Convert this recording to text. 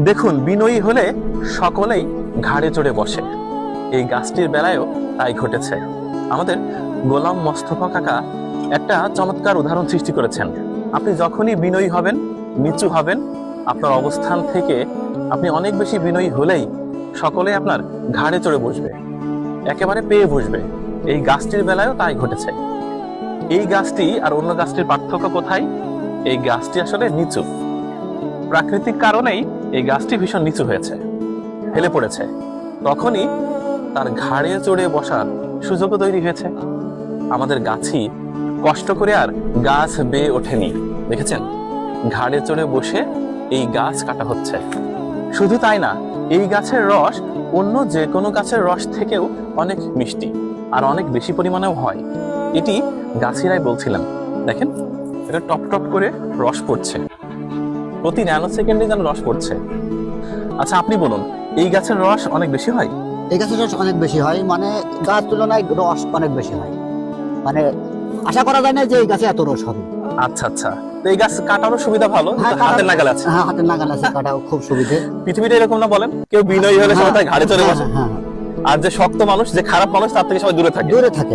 দেখুন, বিনয়ী হলে সকলেই ঘাড়ে চড়ে বসে। এই গাছটির বেলায়ও তাই ঘটেছে। আমাদের গোলাম মোস্তফা কাকা একটা চমৎকার উদাহরণ সৃষ্টি করেছেন। আপনি যখনই বিনয়ী হবেন, নিচু হবেন, আপনার অবস্থান থেকে আপনি অনেক বেশি বিনয়ী হলেই সকলে আপনার ঘাড়ে চড়ে বসবে, একেবারে পেয়ে বসবে। এই গাছটির বেলায়ও তাই ঘটেছে। এই গাছটি আর অন্য গাছটির পার্থক্য কোথায়? এই গাছটি আসলে নিচু। প্রাকৃতিক কারণেই এই গাছটি ভীষণ নিচু হয়েছে, হেলে পড়েছে। তখনই তার ঘাড়ে চড়ে বসার সুযোগও তৈরি হয়েছে। আমাদের গাছই কষ্ট করে আর গাছ বেয়ে ওঠেনি, দেখেছেন? ঘাড়ে চড়ে বসে এই গাছ কাটা হচ্ছে। শুধু তাই না, এই গাছের রস অন্য যে কোনো গাছের রস থেকেও অনেক মিষ্টি আর অনেক বেশি পরিমাণেও হয়। এটি গাছিরাই বলছিলেন। দেখেন, এটা টপ টপ করে রস পড়ছে, প্রতি ন্যানো সেকেন্ডে যেন রস পড়ছে। আচ্ছা, আপনি বলুন, এই গাছের রস অনেক বেশি হয়? এই গাছের রস অনেক বেশি হয়, মানে গাছ তুলনায় রস অনেক বেশি হয়। মানে আশা করা যায় না যে এই গাছে এত রস হবে। আচ্ছা আচ্ছা, তো এই গাছ কাটারও সুবিধা ভালো, হাতের নাগাল আছে। হ্যাঁ, হাতের নাগাল আছে, কাটাও খুব সুবিধে। পৃথিবীটা এরকম না, বলেন? কেউ বিনয়ী হলে সবাই তার ঘাড়ে চড়ে বসে, হ্যাঁ, আর যে শক্ত মানুষ, যে খারাপ মানুষ, তার থেকে সবাই দূরে থাকে। দূরে থাকে।